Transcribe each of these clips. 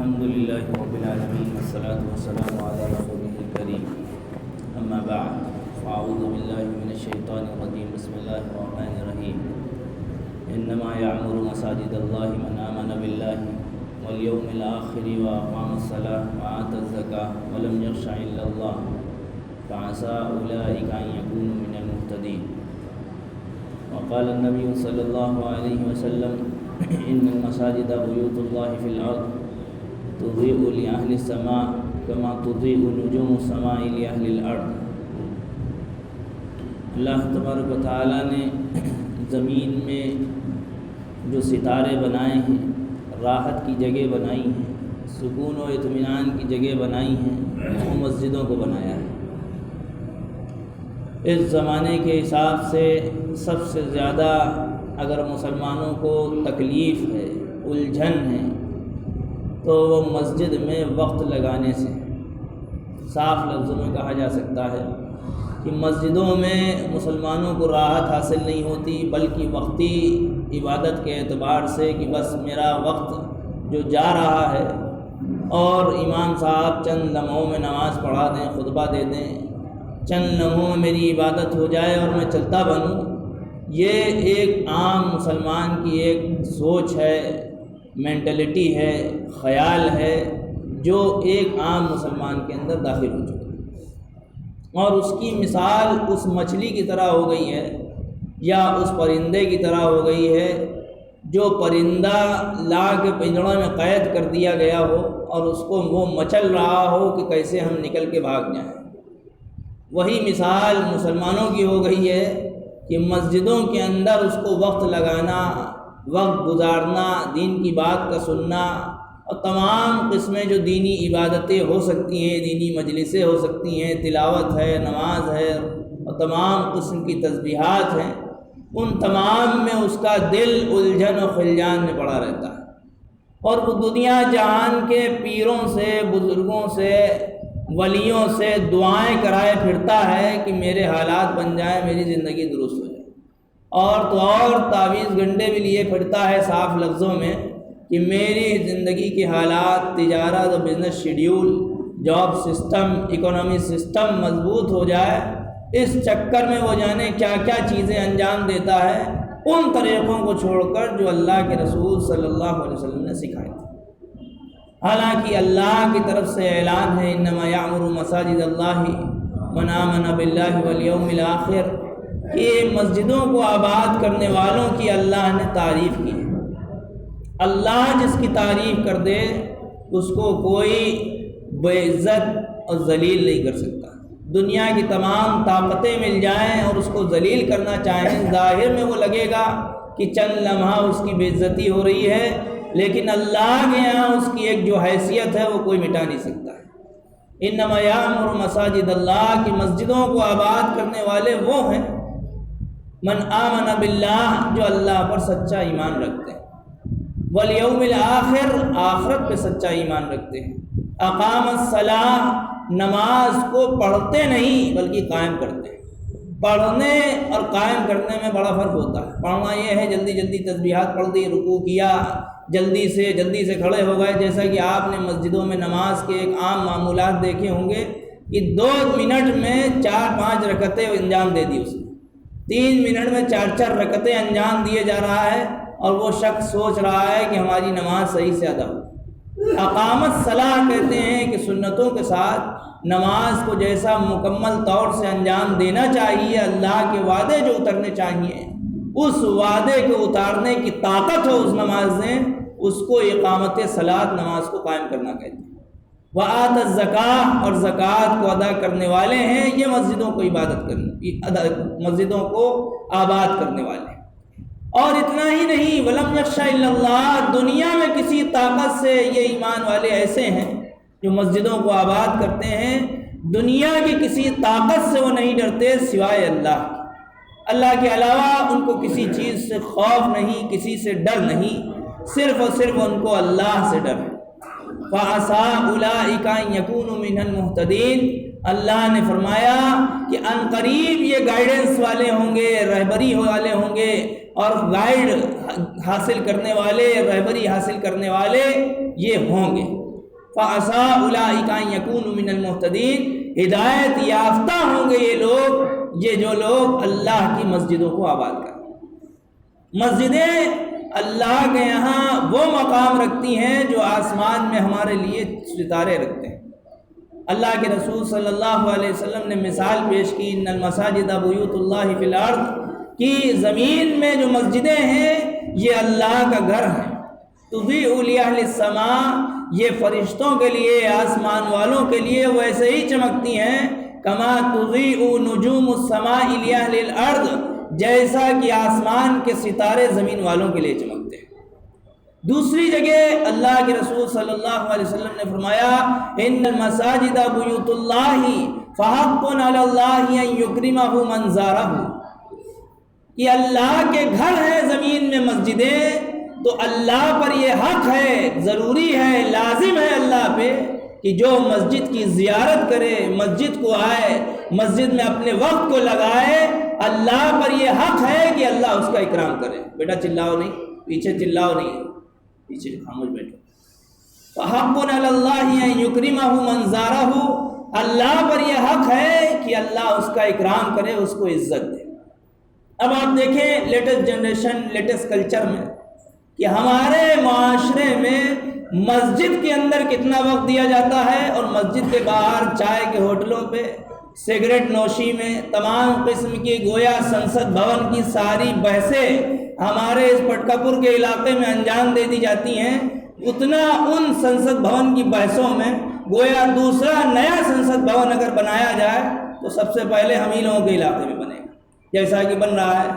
الحمد لله رب العالمين والصلاة والسلام على رسوله الكريم أما بعد فأعوذ بالله من الشيطان الرجيم بسم الله الرحمن الرحيم إنما يعمر مساجد الله من آمن بالله واليوم الآخر وأقام الصلاة وآتى الزكاة ولم يخش إلا الله فعسى أولئك أن يكونوا من المهتدين. وقال النبي صلى الله عليه وسلم إن المساجد بيوت الله في الأرض تضيء لأهل السماء كما تضيء نجوم السماء لأهل الأرض. اللہ تبارک و تعالیٰ نے زمین میں جو ستارے بنائے ہیں، راحت کی جگہ بنائی ہیں، سکون و اطمینان کی جگہ بنائی ہیں، وہ مسجدوں کو بنایا ہے۔ اس زمانے کے حساب سے سب سے زیادہ اگر مسلمانوں کو تکلیف ہے، الجھن ہے، تو وہ مسجد میں وقت لگانے سے صاف لفظوں میں کہا جا سکتا ہے کہ مسجدوں میں مسلمانوں کو راحت حاصل نہیں ہوتی، بلکہ وقتی عبادت کے اعتبار سے کہ بس میرا وقت جو جا رہا ہے اور امام صاحب چند لمحوں میں نماز پڑھا دیں، خطبہ دے دیں، چند لمحوں میں میری عبادت ہو جائے اور میں چلتا بنوں، یہ ایک عام مسلمان کی ایک سوچ ہے، مینٹلٹی ہے، خیال ہے، جو ایک عام مسلمان کے اندر داخل ہو چکا ہے، اور اس کی مثال اس مچھلی کی طرح ہو گئی ہے یا اس پرندے کی طرح ہو گئی ہے جو پرندہ لا کے پنجڑوں میں قید کر دیا گیا ہو اور اس کو وہ مچل رہا ہو کہ کیسے ہم نکل کے بھاگ جائیں۔ وہی مثال مسلمانوں کی ہو گئی ہے کہ مسجدوں کے اندر اس کو وقت لگانا، وقت گزارنا، دین کی بات کا سننا، اور تمام قسمیں جو دینی عبادتیں ہو سکتی ہیں، دینی مجلسیں ہو سکتی ہیں، تلاوت ہے، نماز ہے، اور تمام قسم کی تسبیحات ہیں، ان تمام میں اس کا دل الجھن و خلجان میں پڑا رہتا ہے، اور وہ دنیا جہان کے پیروں سے، بزرگوں سے، ولیوں سے دعائیں کرائے پھرتا ہے کہ میرے حالات بن جائیں، میری زندگی درست ہو جائے، اور تو اور تعویذ گنڈے بھی لیے پھرتا ہے صاف لفظوں میں کہ میری زندگی کے حالات، تجارت و business schedule, job system, economy system مضبوط ہو جائے۔ اس چکر میں وہ جانے کیا کیا چیزیں انجام دیتا ہے، ان طریقوں کو چھوڑ کر جو اللہ کے رسول صلی اللہ علیہ وسلم نے سکھائے تھے۔ حالانکہ اللہ کی طرف سے اعلان ہے انما یعمر مساجد اللہ من آمن باللہ والیوم الآخر، کہ مسجدوں کو آباد کرنے والوں کی اللہ نے تعریف کی ہے۔ اللہ جس کی تعریف کر دے اس کو کوئی بے عزت اور ذلیل نہیں کر سکتا۔ دنیا کی تمام طاقتیں مل جائیں اور اس کو ذلیل کرنا چاہیں، ظاہر میں وہ لگے گا کہ چند لمحہ اس کی بے عزتی ہو رہی ہے، لیکن اللہ کے یہاں اس کی ایک جو حیثیت ہے وہ کوئی مٹا نہیں سکتا ہے۔ انما یعمر مساجد اللہ، کی مسجدوں کو آباد کرنے والے وہ ہیں من آمن باللہ، جو اللہ پر سچا ایمان رکھتے ہیں، والیوم الآخر، آخرت پہ سچا ایمان رکھتے ہیں، اقام الصلاۃ، نماز کو پڑھتے نہیں بلکہ قائم کرتے ہیں۔ پڑھنے اور قائم کرنے میں بڑا فرق ہوتا ہے۔ پڑھنا یہ ہے جلدی جلدی تسبیحات پڑھ دی، رکوع کیا، جلدی سے کھڑے ہو گئے، جیسا کہ آپ نے مسجدوں میں نماز کے ایک عام معمولات دیکھے ہوں گے کہ 2 منٹ میں 4-5 رکعتیں انجام دے دی، اس نے 3 منٹ میں 4 رکعتیں انجام دیے جا رہا ہے، اور وہ شخص سوچ رہا ہے کہ ہماری نماز صحیح سے ادا ہو۔ اقامت صلاح کہتے ہیں کہ سنتوں کے ساتھ نماز کو جیسا مکمل طور سے انجام دینا چاہیے، اللہ کے وعدے جو اترنے چاہیے، اس وعدے کو اتارنے کی طاقت ہو اس نماز میں، اس کو اقامت صلاۃ، نماز کو قائم کرنا کہتے ہیں۔ وآت الزکاۃ، اور زکوٰۃ کو ادا کرنے والے ہیں، یہ مسجدوں کو مسجدوں کو آباد کرنے والے ہیں۔ اور اتنا ہی نہیں، ولم یخش الا اللہ، دنیا میں کسی طاقت سے یہ ایمان والے ایسے ہیں جو مسجدوں کو آباد کرتے ہیں، دنیا کی کسی طاقت سے وہ نہیں ڈرتے سوائے اللہ کے علاوہ ان کو کسی چیز سے خوف نہیں، کسی سے ڈر نہیں، صرف اور صرف ان کو اللہ سے ڈر ہے۔ فَعَسَىٰ أُولَٰئِكَ أَن يَكُونُوا مِنَ الْمُهْتَدِينَ، اللہ نے فرمایا کہ ان قریب یہ گائیڈنس والے ہوں گے، رہبری والے ہوں گے، اور گائیڈ حاصل کرنے والے، رہبری حاصل کرنے والے یہ ہوں گے۔ فَعَسَىٰ أُولَٰئِكَ أَن يَكُونُوا مِنَ الْمُهْتَدِينَ، ہدایت یافتہ ہوں گے یہ لوگ، یہ جو لوگ اللہ کی مسجدوں کو آباد کریں۔ مسجدیں اللہ کے یہاں وہ مقام رکھتی ہیں جو آسمان میں ہمارے لیے ستارے رکھتے ہیں۔ اللہ کے رسول صلی اللہ علیہ وسلم نے مثال پیش کی، ان المساجد بیوت اللہ فی الارض، کہ زمین میں جو مسجدیں ہیں یہ اللہ کا گھر ہے۔ تضیء لأہل السماء، یہ فرشتوں کے لیے، آسمان والوں کے لیے ویسے ہی چمکتی ہیں، کما تضیء نجوم السماء لأہل الارض، جیسا کہ آسمان کے ستارے زمین والوں کے لیے چمکتے ہیں۔ دوسری جگہ اللہ کے رسول صلی اللہ علیہ وسلم نے فرمایا، ان المساجد بیوت اللہ فحق علی اللہ ان یکرمہ من زارہ، کہ اللہ کے گھر ہیں زمین میں مسجدیں، تو اللہ پر یہ حق ہے، ضروری ہے، لازم ہے اللہ پہ کہ جو مسجد کی زیارت کرے، مسجد کو آئے، مسجد میں اپنے وقت کو لگائے، اللہ پر یہ حق ہے کہ اللہ اس کا اکرام کرے۔ بیٹا چلاؤ نہیں، پیچھے چلاؤ نہیں، پیچھے خاموش بیٹھو۔ فحق علی اللہ ان یکرمہ من زارہ، اللہ پر یہ حق ہے کہ اللہ اس کا اکرام کرے، اس کو عزت دے۔ اب آپ دیکھیں لیٹسٹ جنریشن، لیٹسٹ کلچر میں کہ ہمارے معاشرے میں مسجد کے اندر کتنا وقت دیا جاتا ہے، اور مسجد کے باہر چائے کے ہوٹلوں پہ، سگریٹ نوشی میں، تمام قسم کی گویا سنسد بھون کی ساری بحثیں ہمارے اس پٹکا پور کے علاقے میں انجام دے دی جاتی ہیں۔ اتنا ان سنسد بھون کی بحثوں میں گویا دوسرا نیا سنسد بھون اگر بنایا جائے تو سب سے پہلے ہم ہی لوگوں کے علاقے میں بنے گا، جیسا کہ بن رہا ہے۔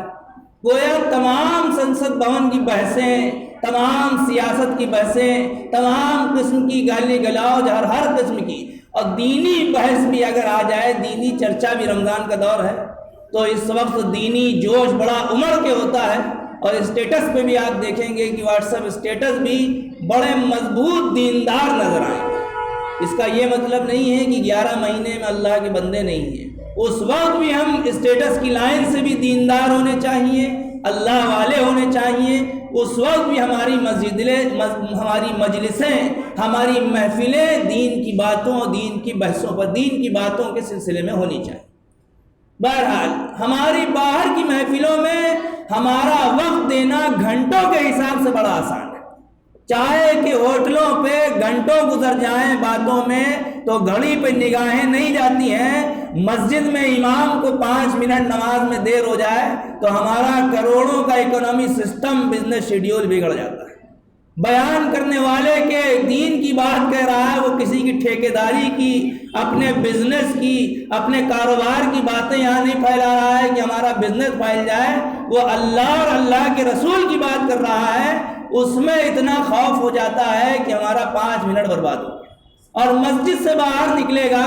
گویا تمام سنسد بھون کی بحثیں، تمام سیاست کی بحثیں، تمام قسم کی گالی گلوج، ہر قسم کی، اور دینی بحث بھی اگر آ جائے، دینی چرچا بھی، رمضان کا دور ہے تو اس وقت دینی جوش بڑا عمر کے ہوتا ہے، اور اسٹیٹس پہ بھی آپ دیکھیں گے کہ واٹس ایپ اسٹیٹس بھی بڑے مضبوط دیندار نظر آئیں گے۔ اس کا یہ مطلب نہیں ہے کہ 11 مہینے میں اللہ کے بندے نہیں ہیں، اس وقت بھی ہم اسٹیٹس کی لائن سے بھی دیندار ہونے چاہیے، اللہ والے ہونے چاہیے، اس وقت بھی ہماری ہماری مجلسیں، ہماری محفلیں دین کی باتوں، دین کی بحثوں پر، دین کی باتوں کے سلسلے میں ہونی چاہیے۔ بہرحال ہماری باہر کی محفلوں میں ہمارا وقت دینا گھنٹوں کے حساب سے بڑا آسان ہے۔ چائے کے ہوٹلوں پہ گھنٹوں گزر جائیں باتوں میں تو گھڑی پہ نگاہیں نہیں جاتی ہیں، مسجد میں امام کو 5 منٹ نماز میں دیر ہو جائے تو ہمارا کروڑوں کا اکنامی سسٹم، بزنس شیڈیول بگڑ جاتا ہے۔ بیان کرنے والے کے دین کی بات کہہ رہا ہے، وہ کسی کی ٹھیکیداری کی، اپنے بزنس کی، اپنے کاروبار کی باتیں یہاں نہیں پھیلا رہا ہے کہ ہمارا بزنس پھیل جائے، وہ اللہ اور اللہ کے رسول کی بات کر رہا ہے، اس میں اتنا خوف ہو جاتا ہے کہ ہمارا 5 منٹ برباد ہو گیا۔ اور مسجد سے باہر نکلے گا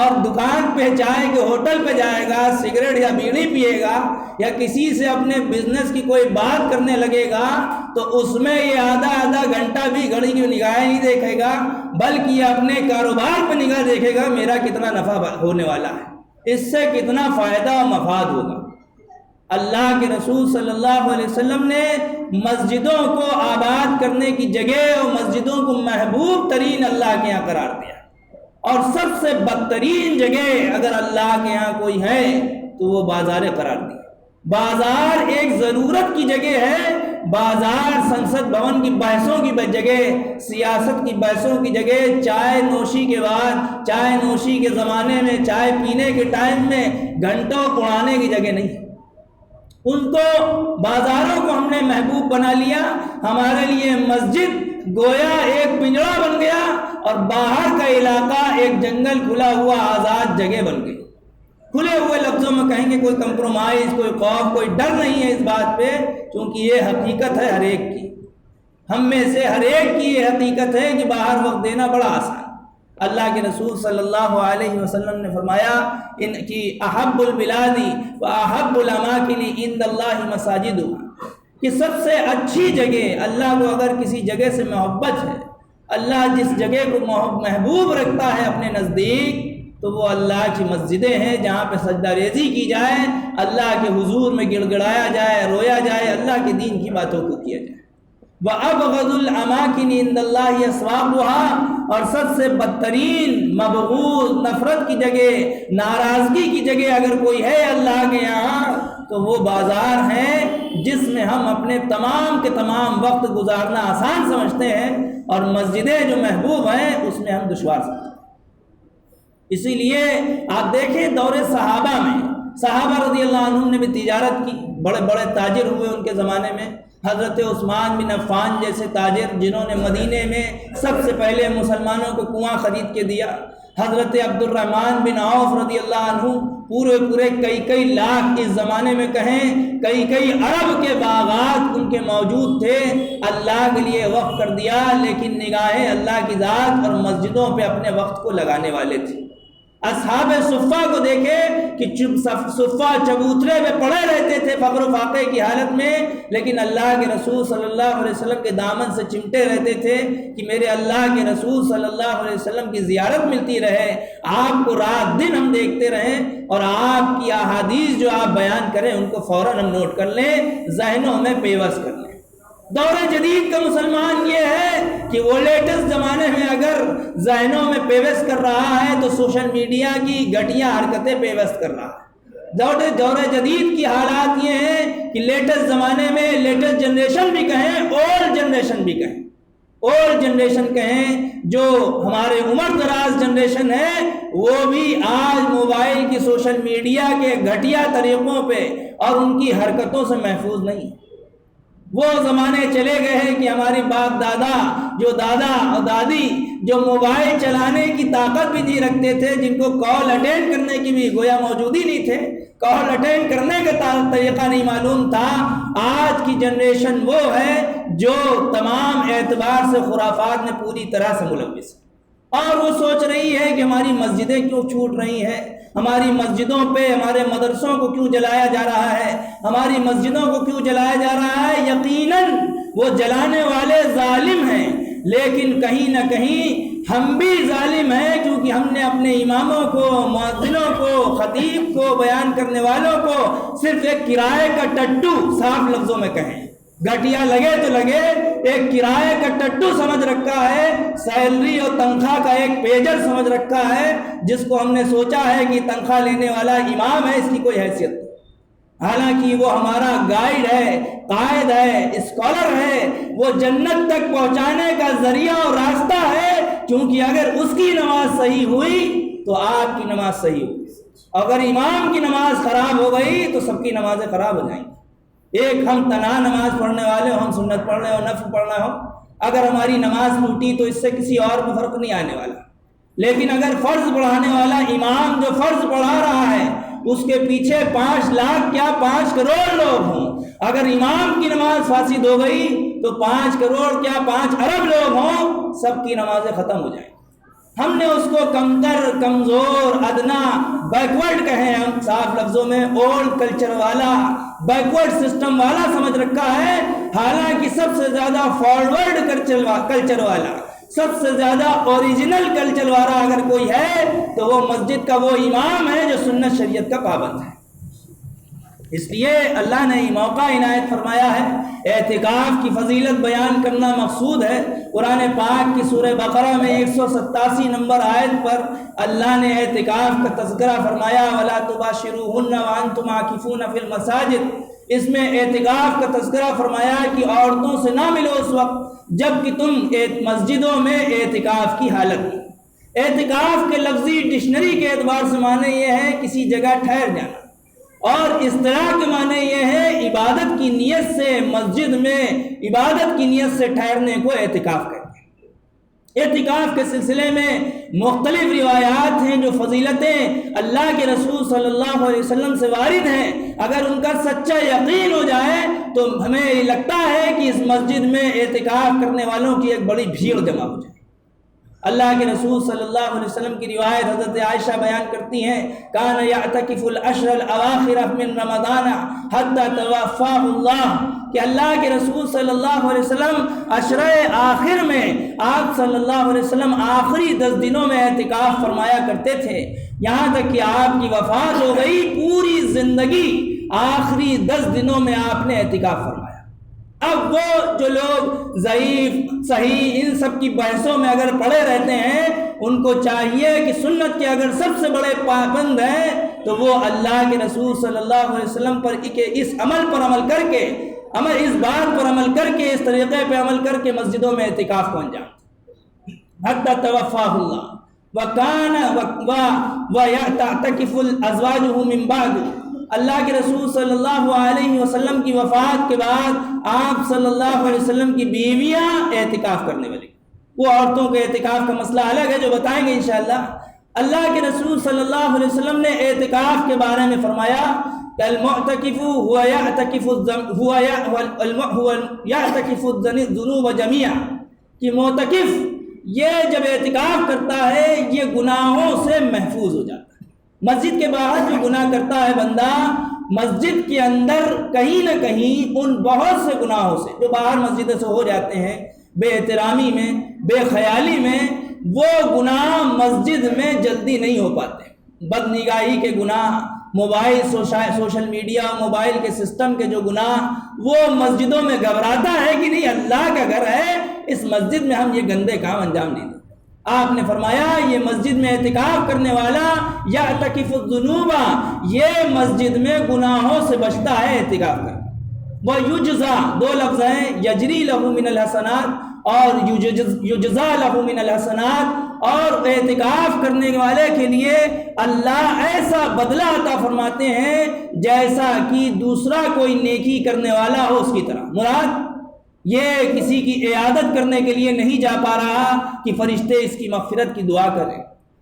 اور دکان پہ چائے کے ہوٹل پہ جائے گا، سگریٹ یا بیڑی پیے گا، یا کسی سے اپنے بزنس کی کوئی بات کرنے لگے گا، تو اس میں یہ آدھا گھنٹہ بھی گھڑی کی نگاہیں نہیں دیکھے گا، بلکہ یہ اپنے کاروبار پہ نگاہ دیکھے گا، میرا کتنا نفع ہونے والا ہے، اس سے کتنا فائدہ و مفاد ہوگا۔ اللہ کے رسول صلی اللہ علیہ وسلم نے مسجدوں کو آباد کرنے کی جگہ اور مسجدوں کو محبوب ترین اللہ کے یہاں قرار دیا، اور سب سے بدترین جگہ اگر اللہ کے یہاں کوئی ہے تو وہ بازار قرار دی۔ بازار ایک ضرورت کی جگہ ہے، بازار سنسد بھون کی بحثوں کی جگہ، سیاست کی بحثوں کی جگہ، چائے نوشی کے بعد، چائے نوشی کے زمانے میں، چائے پینے کے ٹائم میں گھنٹوں اڑانے کی جگہ نہیں۔ ان کو بازاروں کو ہم نے محبوب بنا لیا، ہمارے لیے مسجد گویا ایک پنجرا بن گیا، اور باہر کا علاقہ ایک جنگل، کھلا ہوا آزاد جگہ بن گئی۔ کھلے ہوئے لفظوں میں کہیں گے، کوئی کمپرومائز، کوئی خوف، کوئی ڈر نہیں ہے اس بات پہ، کیونکہ یہ حقیقت ہے ہر ایک کی، ہم میں سے ہر ایک کی یہ حقیقت ہے کہ باہر وقت دینا بڑا آسان۔ اللہ کے رسول صلی اللہ علیہ وسلم نے فرمایا ان کی احب البلاد و احب الاماکن عند اللہ مساجدها، کہ سب سے اچھی جگہ، اللہ کو اگر کسی جگہ سے محبت ہے، اللہ جس جگہ کو محبوب رکھتا ہے اپنے نزدیک، تو وہ اللہ کی مسجدیں ہیں، جہاں پہ سجدہ ریزی کی جائے، اللہ کے حضور میں گڑ گڑایا جائے، رویا جائے، اللہ کے دین کی باتوں کو کیا جائے۔ وَأَبْغَضُ الْأَمَاكِنِ عِندَ اللَّهِ أَسْوَاقُهَا، اور سب سے بدترین مبغوض نفرت کی جگہ، ناراضگی کی جگہ اگر کوئی ہے اللہ کے یہاں تو وہ بازار ہیں جس میں ہم اپنے تمام کے تمام وقت گزارنا آسان سمجھتے ہیں، اور مسجدیں جو محبوب ہیں اس میں ہم دشوار سمجھتے ہیں۔ اسی لیے آپ دیکھیں دور صحابہ میں، صحابہ رضی اللہ عنہم نے بھی تجارت کی، بڑے بڑے تاجر ہوئے ان کے زمانے میں۔ حضرت عثمان بن عفان جیسے تاجر جنہوں نے مدینے میں سب سے پہلے مسلمانوں کو کنواں خرید کے دیا، حضرت عبد الرحمن بن عوف رضی اللہ عنہ پورے کئی لاکھ، اس زمانے میں کہیں کئی ارب کے باغات ان کے موجود تھے، اللہ کے لیے وقف کر دیا، لیکن نگاہیں اللہ کی ذات اور مسجدوں پہ اپنے وقت کو لگانے والے تھے۔ اصحاب صفہ کو دیکھے کہ صفہ چبوترے میں پڑے رہتے تھے فقر و فاقے کی حالت میں، لیکن اللہ کے رسول صلی اللہ علیہ وسلم کے دامن سے چمٹے رہتے تھے کہ میرے اللہ کے رسول صلی اللہ علیہ وسلم کی زیارت ملتی رہے، آپ کو رات دن ہم دیکھتے رہیں، اور آپ کی احادیث جو آپ بیان کریں ان کو فوراً ہم نوٹ کر لیں، ذہنوں میں پیوست کر لیں۔ دور جدید کا مسلمان یہ ہے کہ وہ لیٹسٹ زمانے میں اگر ذہنوں میں پیوست کر رہا ہے تو سوشل میڈیا کی گھٹیا حرکتیں پیوست کر رہا ہے۔ دور جدید کی حالات یہ ہیں کہ لیٹسٹ زمانے میں، لیٹسٹ جنریشن بھی کہیں، اولڈ جنریشن بھی کہیں، اولڈ جنریشن کہیں جو ہمارے عمر دراز جنریشن ہے، وہ بھی آج موبائل کی، سوشل میڈیا کے گھٹیا طریقوں پہ اور ان کی حرکتوں سے محفوظ نہیں۔ وہ زمانے چلے گئے ہیں کہ ہماری باپ دادا اور دادی جو موبائل چلانے کی طاقت بھی نہیں رکھتے تھے، جن کو کال اٹینڈ کرنے کی بھی گویا موجودی نہیں تھے، کال اٹینڈ کرنے کا طریقہ نہیں معلوم تھا، آج کی جنریشن وہ ہے جو تمام اعتبار سے خرافات میں پوری طرح سے ملوث ہے، اور وہ سوچ رہی ہے کہ ہماری مسجدیں کیوں چھوٹ رہی ہیں، ہماری مسجدوں پہ، ہمارے مدرسوں کو کیوں جلایا جا رہا ہے، ہماری مسجدوں کو کیوں جلایا جا رہا ہے۔ یقیناً وہ جلانے والے ظالم ہیں، لیکن کہیں نہ کہیں ہم بھی ظالم ہیں، کیونکہ ہم نے اپنے اماموں کو، مؤذنوں کو، خطیب کو، بیان کرنے والوں کو صرف ایک کرائے کا ٹٹو، صاف لفظوں میں کہیں، گھٹیا لگے تو لگے، ایک کرائے کا ٹٹو سمجھ رکھا ہے، سیلری اور تنخواہ کا ایک پیجر سمجھ رکھا ہے، جس کو ہم نے سوچا ہے کہ تنخواہ لینے والا امام ہے، اس کی کوئی حیثیت نہیں، حالانکہ وہ ہمارا گائیڈ ہے، قائد ہے، اسکالر ہے، وہ جنت تک پہنچانے کا ذریعہ اور راستہ ہے، کیونکہ اگر اس کی نماز صحیح ہوئی تو آپ کی نماز صحیح ہوئی، اگر امام کی نماز خراب ہو گئی تو سب کی نمازیں خراب ہو جائیں گی۔ ایک ہم تنہا نماز پڑھنے والے ہو، ہم سنت پڑھ رہے ہو، نفل پڑھنا ہو، اگر ہماری نماز ٹوٹی تو اس سے کسی اور کو فرق نہیں آنے والا، لیکن اگر فرض پڑھانے والا امام جو فرض پڑھا رہا ہے اس کے پیچھے 5 لاکھ کیا 5 کروڑ لوگ ہوں، اگر امام کی نماز فاسد ہو گئی تو 5 کروڑ کیا 5 ارب لوگ ہوں، سب کی نمازیں ختم ہو جائیں۔ ہم نے اس کو کمتر، کمزور، ادنا، بیکورڈ کہیں، ہم صاف لفظوں میں اولڈ کلچر والا، بیکورڈ سسٹم والا سمجھ رکھا ہے، حالانکہ سب سے زیادہ فارورڈ کلچر والا، سب سے زیادہ اوریجنل کلچر والا اگر کوئی ہے تو وہ مسجد کا وہ امام ہے جو سنت شریعت کا پابند ہے۔ اس لیے اللہ نے یہ موقع عنایت فرمایا ہے، اعتکاف کی فضیلت بیان کرنا مقصود ہے۔ قرآن پاک کی سورہ بقرہ میں 187 نمبر آیت پر اللہ نے اعتکاف کا تذکرہ فرمایا، وَلَا تُبَاشِرُوهُنَّ وَأَنْتُمْ عَاكِفُونَ فِي الْمَسَاجِدِ، اس میں اعتکاف کا تذکرہ فرمایا کہ عورتوں سے نہ ملو اس وقت جب کہ تم مسجدوں میں اعتکاف کی حالت میں۔ اعتکاف کے لفظی ڈکشنری کے اعتبار سے معنی یہ ہے کسی جگہ ٹھہر جانا، اور اس طرح کے معنی یہ ہے عبادت کی نیت سے مسجد میں عبادت کی نیت سے ٹھہرنے کو اعتکاف کہتے ہیں۔ اعتکاف کے سلسلے میں مختلف روایات ہیں جو فضیلتیں اللہ کے رسول صلی اللہ علیہ وسلم سے وارد ہیں، اگر ان کا سچا یقین ہو جائے تو ہمیں لگتا ہے کہ اس مسجد میں اعتکاف کرنے والوں کی ایک بڑی بھیڑ جمع ہو جائے۔ اللہ کے رسول صلی اللہ علیہ وسلم کی روایت حضرت عائشہ بیان کرتی ہیں، کان یعتکف العشر الاواخر من رمضان حتی توفاہ اللہ، کہ اللہ کے رسول صلی اللہ علیہ وسلم عشرہ آخر میں آپ صلی اللہ علیہ وسلم آخری 10 دنوں میں اعتکاف فرمایا کرتے تھے، یہاں تک کہ آپ کی وفات ہو گئی، پوری زندگی آخری 10 دنوں میں آپ نے اعتکاف فرمایا۔ اب وہ جو لوگ ضعیف صحیح ان سب کی بحثوں میں اگر پڑے رہتے ہیں، ان کو چاہیے کہ سنت کے اگر سب سے بڑے پابند ہیں تو وہ اللہ کے رسول صلی اللہ علیہ وسلم پر اس عمل پر عمل کر کے، اس بات پر عمل کر کے، اس طریقے پہ عمل کر کے مسجدوں میں اعتکاف کو انجام حتی توفاہ اللہ وَيَعْتَكِفُ الْأَزْوَاجُهُ مِن بَعْدُ۔ اللہ کے رسول صلی اللہ علیہ وسلم کی وفات کے بعد آپ صلی اللہ علیہ وسلم کی بیویاں اعتکاف کرنے والی، وہ عورتوں کے اعتکاف کا مسئلہ الگ ہے جو بتائیں گے انشاءاللہ۔ اللہ کے رسول صلی اللہ علیہ وسلم نے اعتکاف کے بارے میں فرمایا کہ المعتکف هو يعتکف الذنوب جميعا، کہ معتکف یہ جب اعتکاف کرتا ہے یہ گناہوں سے محفوظ ہو جاتا ہے۔ مسجد کے باہر جو گناہ کرتا ہے بندہ، مسجد کے اندر کہیں نہ کہیں ان بہت سے گناہوں سے جو باہر مسجد سے ہو جاتے ہیں، بے احترامی میں، بے خیالی میں، وہ گناہ مسجد میں جلدی نہیں ہو پاتے۔ بد نگاہی کے گناہ، موبائل سوشل میڈیا موبائل کے سسٹم کے جو گناہ، وہ مسجدوں میں گھبراتا ہے کہ نہیں اللہ کا گھر ہے، اس مسجد میں ہم یہ گندے کام انجام نہیں دیں۔ آپ نے فرمایا یہ مسجد میں اعتکاف کرنے والا یعتکف الذنوب، یہ مسجد میں گناہوں سے بچتا ہے اعتکاف کر۔ وَيُجْزَى، دو لفظ ہیں، یجری لہو من الحسنات اور یجزا لہو من الحسنات، اور اعتکاف کرنے والے کے لیے اللہ ایسا بدلہ عطا فرماتے ہیں جیسا کہ دوسرا کوئی نیکی کرنے والا ہو اس کی طرح۔ مراد یہ کسی کی عیادت کرنے کے لیے نہیں جا پا رہا کہ فرشتے اس کی مغفرت کی دعا کریں،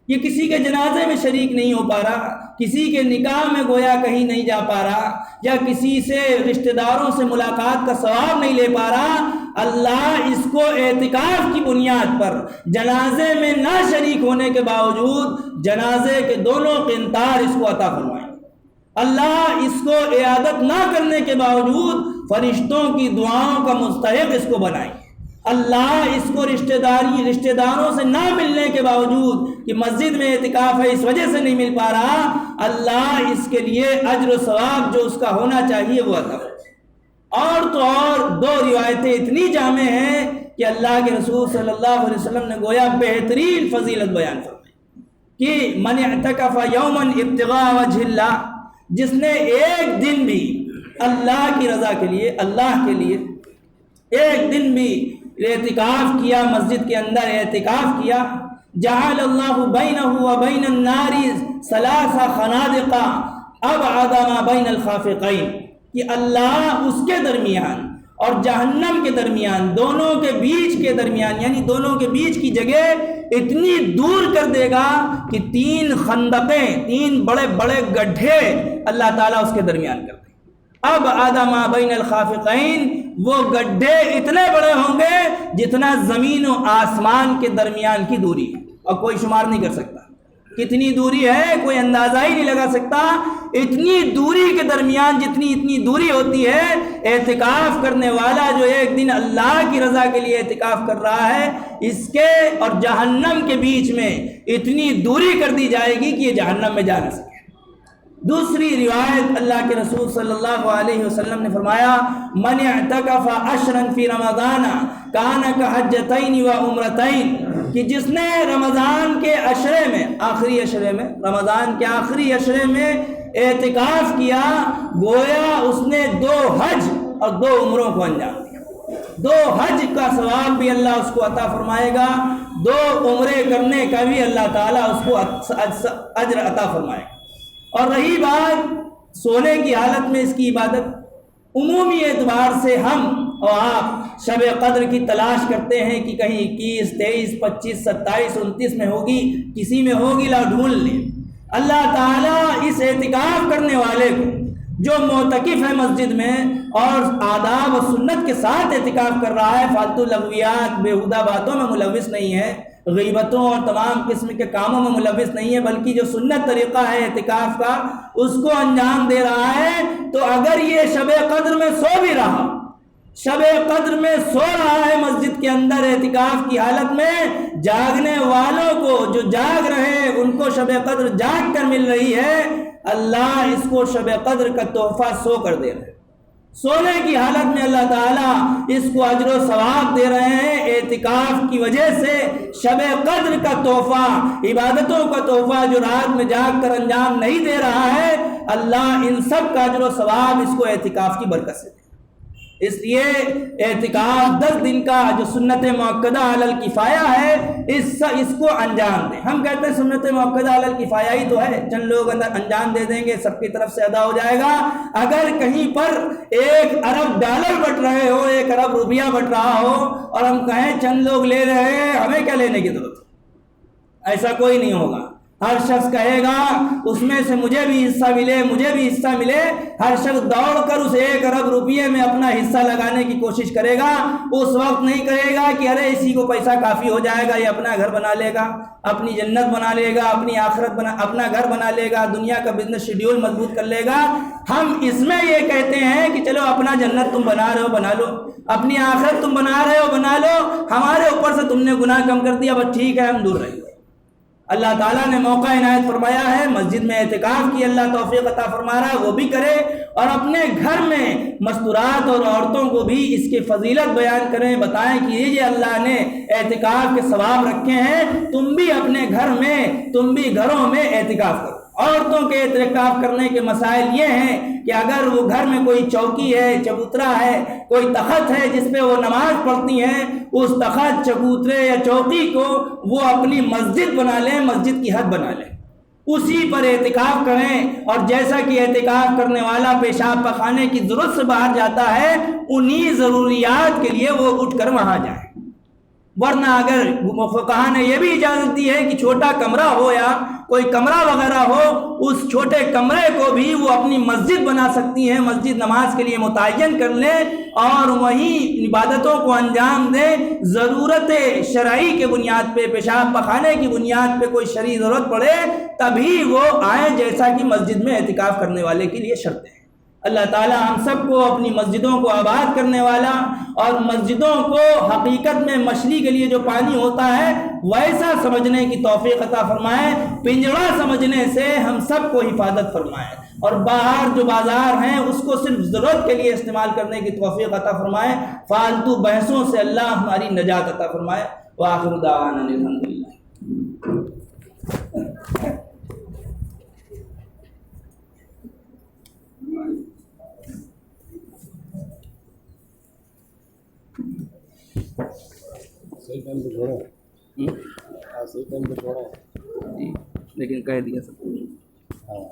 یہ کسی کے جنازے میں شریک نہیں ہو پا رہا، کسی کے نکاح میں گویا کہیں نہیں جا پا رہا، یا کسی سے رشتہ داروں سے ملاقات کا ثواب نہیں لے پا رہا، اللہ اس کو اعتکاف کی بنیاد پر جنازے میں نہ شریک ہونے کے باوجود جنازے کے دونوں قنطار اس کو عطا فرمائیں۔ اللہ اس کو عیادت نہ کرنے کے باوجود فرشتوں کی دعاؤں کا مستحق اس کو بنائیں۔ اللہ اس کو رشتہ داروں سے نہ ملنے کے باوجود کہ مسجد میں اعتکاف ہے اس وجہ سے نہیں مل پا رہا، اللہ اس کے لیے اجر و ثواب جو اس کا ہونا چاہیے وہ عطا فرمائے۔ اور تو اور دو روایتیں اتنی جامع ہیں کہ اللہ کے رسول صلی اللہ علیہ وسلم نے گویا بہترین فضیلت بیان فرمائی کہ من اعتکف یوما ابتغاء وجہ اللہ، جس نے ایک دن بھی اللہ کی رضا کے لیے، اللہ کے لیے ایک دن بھی اعتکاف کیا، مسجد کے اندر اعتکاف کیا، جعل اللہ بینہ و بین النار ثلاث خنادق ابعد ما بین الخافقین، کہ اللہ اس کے درمیان اور جہنم کے درمیان، دونوں کے بیچ کے درمیان، یعنی دونوں کے بیچ کی جگہ اتنی دور کر دے گا کہ 3 خندقیں، 3 بڑے بڑے گڈھے اللہ تعالیٰ اس کے درمیان کر دیں۔ اب آدم بین الخافقین، وہ گڈھے اتنے بڑے ہوں گے جتنا زمین و آسمان کے درمیان کی دوری ہے، اور کوئی شمار نہیں کر سکتا کتنی دوری ہے، کوئی اندازہ ہی نہیں لگا سکتا۔ اتنی دوری کے درمیان اتنی دوری ہوتی ہے، اعتکاف کرنے والا جو ایک دن اللہ کی رضا کے لیے اعتکاف کر رہا ہے، اس کے اور جہنم کے بیچ میں اتنی دوری کر دی جائے گی کہ یہ جہنم میں جا نہ سکے۔ دوسری روایت اللہ کے رسول صلی اللہ علیہ وسلم نے فرمایا من اعتکف عشرا فی رمضان کان کحجتین و عمرتین، کہ جس نے رمضان کے عشرے میں، آخری عشرے میں، رمضان کے آخری عشرے میں اعتکاف کیا، گویا اس نے 2 حج اور 2 عمروں کو انجام دیا۔ 2 حج کا ثواب بھی اللہ اس کو عطا فرمائے گا، 2 عمرے کرنے کا بھی اللہ تعالیٰ اس کو اجر عطا فرمائے گا۔ اور رہی بات سونے کی حالت میں اس کی عبادت، عمومی اعتبار سے ہم اور آپ شب قدر کی تلاش کرتے ہیں کہ کہیں 21، 23، 25، 27، 29 میں ہوگی، کسی میں ہوگی، لا ڈھونڈ لیں۔ اللہ تعالیٰ اس اعتکاف کرنے والے کو جو معتکف ہے مسجد میں اور آداب و سنت کے ساتھ اعتکاف کر رہا ہے، فالتو لغویات بیہودہ باتوں میں ملوث نہیں ہے، غیبتوں اور تمام قسم کے کاموں میں ملوث نہیں ہے، بلکہ جو سنت طریقہ ہے اعتکاف کا اس کو انجام دے رہا ہے، تو اگر یہ شب قدر میں سو بھی رہا، شب قدر میں سو رہا ہے مسجد کے اندر اعتکاف کی حالت میں، جاگنے والوں کو جو جاگ رہے ان کو شب قدر جاگ کر مل رہی ہے، اللہ اس کو شب قدر کا تحفہ 100 کر دے رہا ہے۔ سونے کی حالت میں اللہ تعالیٰ اس کو اجر و ثواب دے رہے ہیں۔ اعتکاف کی وجہ سے شب قدر کا تحفہ، عبادتوں کا تحفہ جو رات میں جاگ کر انجام نہیں دے رہا ہے، اللہ ان سب کا اجر و ثواب اس کو اعتکاف کی برکت سے دے۔ اس لیے اعتکاف 10 دن کا جو سنت مؤکدہ علی الکفایہ ہے، اس کو انجام دیں۔ ہم کہتے ہیں سنت مؤکدہ علی الکفایہ ہی تو ہے، چند لوگ انجام دے دیں گے، سب کی طرف سے ادا ہو جائے گا۔ اگر کہیں پر 1 ارب ڈالر بٹ رہے ہو، 1 ارب روپیہ بٹ رہا ہو، اور ہم کہیں چند لوگ لے رہے ہیں، ہمیں کیا لینے کی ضرورت ہے؟ ایسا کوئی نہیں ہوگا۔ ہر شخص کہے گا اس میں سے مجھے بھی حصہ ملے، مجھے بھی حصہ ملے۔ ہر شخص دوڑ کر اس 1 ارب روپیے میں اپنا حصہ لگانے کی کوشش کرے گا۔ اس وقت نہیں کہے گا کہ ارے اسی کو پیسہ کافی ہو جائے گا، یہ اپنا گھر بنا لے گا، اپنی جنت بنا لے گا، اپنی آخرت اپنا گھر بنا لے گا، دنیا کا بزنس شیڈیول مضبوط کر لے گا۔ ہم اس میں یہ کہتے ہیں کہ چلو اپنا جنت تم بنا رہے ہو بنا لو، اپنی آخرت تم بنا رہے ہو بنا لو، ہمارے اوپر سے تم نے گناہ کم کر دیا، بس ٹھیک ہے ہم دور رہیں گے۔ اللہ تعالیٰ نے موقع عنایت فرمایا ہے، مسجد میں اعتکاف کی اللہ توفیق عطا فرما رہا ہے، وہ بھی کرے، اور اپنے گھر میں مستورات اور عورتوں کو بھی اس کی فضیلت بیان کریں، بتائیں کہ یہ اللہ نے اعتکاف کے ثواب رکھے ہیں، تم بھی اپنے گھر میں، تم بھی گھروں میں اعتکاف کرو۔ عورتوں کے اعتکاف کرنے کے مسائل یہ ہیں کہ اگر وہ گھر میں کوئی چوکی ہے، چبوترا ہے، کوئی تخت ہے جس پہ وہ نماز پڑھتی ہیں، اس تخت، چبوترے یا چوکی کو وہ اپنی مسجد بنا لیں، مسجد کی حد بنا لیں، اسی پر اعتکاف کریں، اور جیسا کہ اعتکاف کرنے والا پیشاب پخانے کی ضرورت سے باہر جاتا ہے، انہی ضروریات کے لیے وہ اٹھ کر وہاں جائیں۔ ورنہ اگر فقہا نے یہ بھی اجازت دی ہے کہ چھوٹا کمرہ ہو یا کوئی کمرہ وغیرہ ہو، اس چھوٹے کمرے کو بھی وہ اپنی مسجد بنا سکتی ہیں، مسجد نماز کے لیے متعین کر لیں اور وہیں عبادتوں کو انجام دیں۔ ضرورت شرعی کے بنیاد پہ، پیشاب پخانے کی بنیاد پہ کوئی شرعی ضرورت پڑے تبھی وہ آئیں، جیسا کہ مسجد میں اعتکاف کرنے والے کے لیے شرطیں ہیں۔ اللہ تعالیٰ ہم سب کو اپنی مسجدوں کو آباد کرنے والا، اور مسجدوں کو حقیقت میں مچھلی کے لیے جو پانی ہوتا ہے ویسا سمجھنے کی توفیق عطا فرمائے، پنجڑا سمجھنے سے ہم سب کو حفاظت فرمائے، اور باہر جو بازار ہیں اس کو صرف ضرورت کے لیے استعمال کرنے کی توفیق عطا فرمائے، فالتو بحثوں سے اللہ ہماری نجات عطا فرمائے۔ وآخر دعوانا الحمدللہ۔ صحیح ٹائم پہ چھوڑا، صحیح ٹائم پہ چھوڑا، لیکن کہہ دیا سب۔ ہاں۔